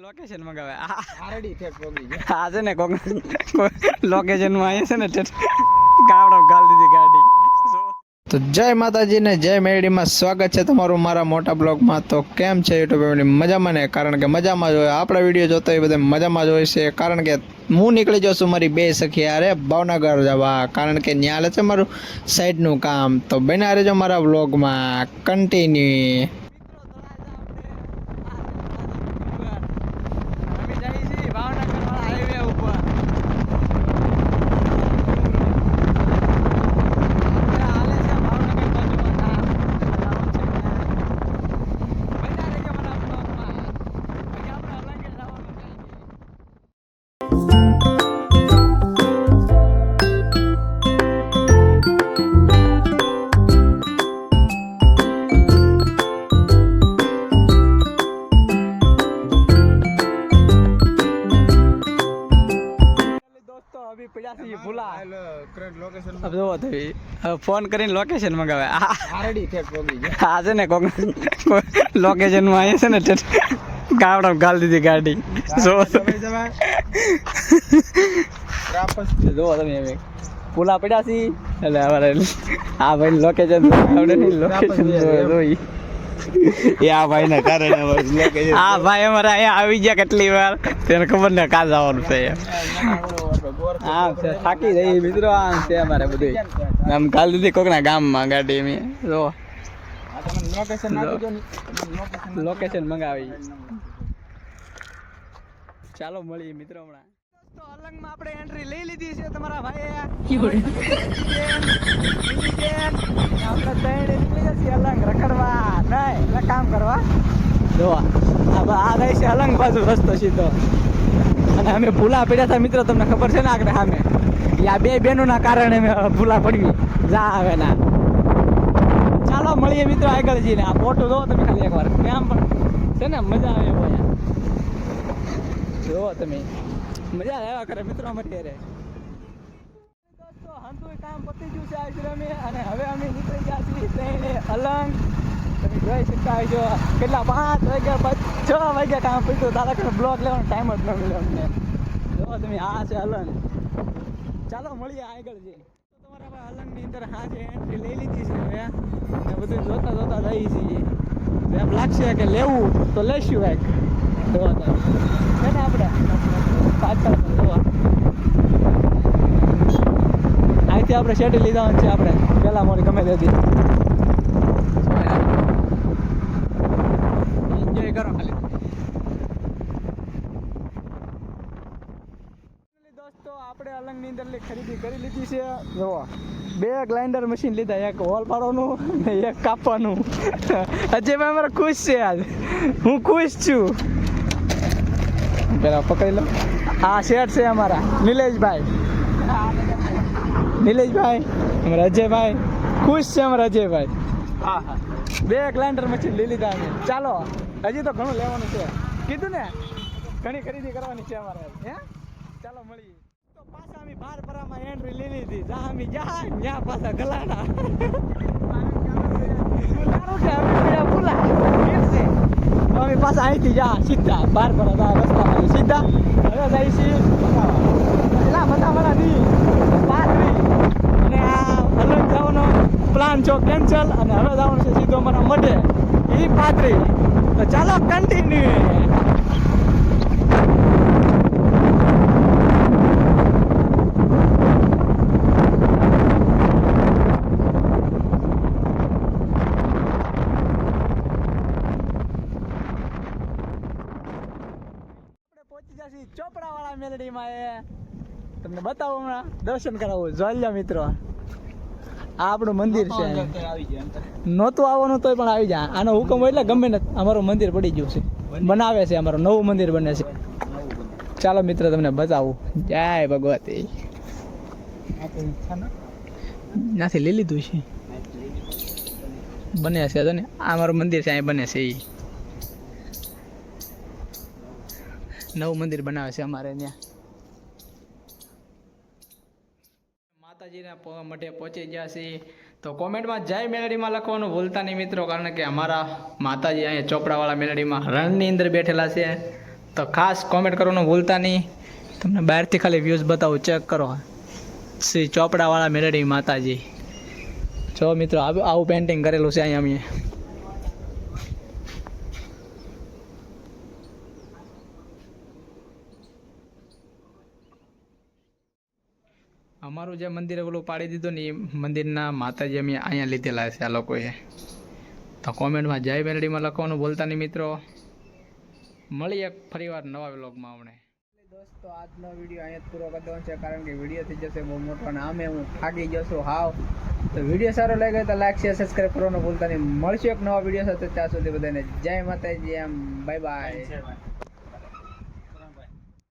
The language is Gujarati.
લોકેશન મંગાવે આરડી ઠેઠ પોગી ગયો. આ છે ને કોક લોકેશન માં અહીંયા છે ને ગાવડો ગાલ દીધી ગાડી. તો જય માતાજી ને જય મેરડીમાં સ્વાગત છે તમારું મારા મોટા બ્લોગમાં. તો કેમ છે યુટ્યુબ ફેમિલી? મજામાં ને? કારણ કે મજામાં જ હોય. આપણા વિડીયો જોતો હોય બધા મજામાં જ હોય છે. કારણ કે હું નીકળી જાઉં છું મારી બે સખી અરે ભાવનગર જવા, કારણ કે ન્યાલે છે મારું સાઈડનું કામ. તો બન્યા રહેજો મારા બ્લોગમાં કન્ટિન્યુ. અભી પડ્યા છે ભૂલા. કરંટ લોકેશન હવે જોવો તો હવે ફોન કરીને લોકેશન મંગાવે આરડી ઠેઠ પોગી ગયો. આ છે ને કોક લોકેશન માં અહીંયા છે ને ગાવડો ગાલ દીધી ગાડી. જોવો જોવો તમે હવે ભૂલા પડ્યા છે એટલે અમારે આ ભાઈ લોકેશન આવડે નહીં. લોકેશન જોઈ એ આ ભાઈ ના કારણે લોકેશન આ ભાઈ અમારે અહીંયા આવી ગયા કેટલી વાર તેને ખબર ને કાં જવાનું છે. હા છે થાકી જઈ મિત્રો. આમ છે અમારે બધું આમ ગાલ દીધી કોકના ગામમાં ગાડી મેં જો લોકેશન મંગાવી. ચાલો મળીએ મિત્રો હમણાં. તો અલંગમાં આપણે એન્ટ્રી લઈ લીધી છે તમારા ભાઈએ. આપણે ત્રણ નીકળી જશે અલંગ રખડવા નહીં એટલે કામ કરવા. જો આ જાય છે અલંગ બાજુ રસ્તો સીધો. અને અમે ભૂલા પડ્યા હતા મિત્રો, તમને ખબર છે ને આગળ સામે આ બે બહેનોના કારણે અમે ભૂલા પડવી જા આવે ના. ચાલો મળીએ મિત્રો આગળ જઈને. આ ફોટો જોવો તમે ખાલી એકવાર, આમ પણ છે ને મજા આવે એવો. જોવો તમે મજા આવ્યા કરે મિત્રો અમારી રે. દોસ્તો હંતુય કામ પતી ગયું છે આશ્રમે અને હવે અમે નીકળી ગયા છીએ ટ્રેને અલંગ. તમે જોઈ શકતા હોય છો કેટલા 5 વાગ્યા 6 વાગ્યા કામ પત્યું. તારા કે બ્લોક લેવાનો ટાઈમ જ ન મળ્યો અમને. જો તમે આ છે અલંગ. ચાલો મળીએ આગળ જઈએ. તમારા ભાઈ અલંગની અંદર હા જે એન્ટ્રી લઈ લીધી છે હવે ને બધું જોતા જોતા રહી છીએ. એમ લાગશે કે લેવું તો લઈશું કાંઈક. જોવા તો છે ને આપણે પાછળ જોવા અહીંથી આપણે શેટી લીધા છે આપણે પહેલાં મોડી ગમે ત્યાંથી. એન્જોય કરો ખાલી. દોસ્તો આપણે અલંગની અંદર ખરીદી કરી લીધી છે. જુઓ 2 ગ્રાઇન્ડર મશીન લીધા, એક હોલ પાડવાનું ને એક કાપવાનું. અજયભાઈ અમારે ખુશ છે આજ. હું ખુશ છું. પેલા પકડી લો. આ શેઠ છે અમારા નિલેશભાઈ. અમારા અજયભાઈ ખુશ છે. અમારા અજયભાઈ 2 ગ્રાઇન્ડર મશીન લઈ લીધા અમે. ચાલો હજી તો ઘણું લેવાનું છે કીધું ને, ઘણી ખરીદી કરવાની છે અમારે. હે ચાલો મળીએ. તો પાછા અમે ભારપરામાં એન્ટ્રી લઈ લીધી. જા અમે જાય ત્યાં પાછા ગલાડા ભૂલા તો અમે પાછા અહીંથી જા સીધા ભારપરા રસ્તામાં સીધા હવે જાય છીએ પેલા મતાવાળા ની પાથરી. અને આ અલગ જવાનો પ્લાન છો કેન્સલ અને હવે જવાનું છે સીધો અમારા મઢે એ પાથરી. તો ચાલો કન્ટિન્યુ. ચોપડાવાળા મેલડીમાં એ તમને બતાવો હમણાં દર્શન કરાવું. જોઈ લો મિત્રો આ આપણું મંદિર છે. નહોતું આવવાનું તોય પણ આવી જાય. આનો હુકમ હોય એટલે ગમે ને અમારું મંદિર પડી ગયું છે, બનાવે છે. અમારું નવું મંદિર બને છે. ચાલો મિત્રો તમને બતાવું. જય ભગવતી. નાથી લઈ લીધું છે બને છે તો ને આ મારું મંદિર છે અહીં બને છે. એ નવું મંદિર બનાવે છે અમારે ત્યાં. માતાજીના મઢે પહોંચી ગયા છીએ. તો કોમેન્ટમાં જય મેલડીમાં લખવાનું ભૂલતા નહીં મિત્રો, કારણ કે અમારા માતાજી અહીંયા ચોપડાવાળા મેલડીમાં રણની અંદર બેઠેલા છે. તો ખાસ કોમેન્ટ કરવાનું ભૂલતા નહીં. તમને બહારથી ખાલી વ્યૂઝ બતાવું, ચેક કરો. શ્રી ચોપડાવાળા મેલડી માતાજી. જો મિત્રો આવું પેઇન્ટિંગ કરેલું છે અહીંયા અમે. અમારું જે મંદિર ઓલું પાડી દીધું ને એ મંદિરના માતાજી અમે અહીંયા લીધેલા છે આ લોકોએ. તો કોમેન્ટમાં જય મેલડીમાં લખવાનું ભૂલતા નહીં મિત્રો. મળીએ ફરીવાર નવા વ્લોગમાં આપણે. દોસ્તો આજનો વિડીયો અહીંયા જ પૂરો કરી દેવાનો છે, કારણ કે વિડીયો થઈ જશે બહુ મોટો અને આમે હું થાકી જશું હાવ. તો વિડીયો સારો લાગ્યો તો લાઈક શેર સબસ્ક્રાઈબ કરવાનું ભૂલતા નહીં. મળશું એક નવા વિડીયો સાથે. ત્યાં સુધી બધાને જય માતાજી. એમ બાય બાય.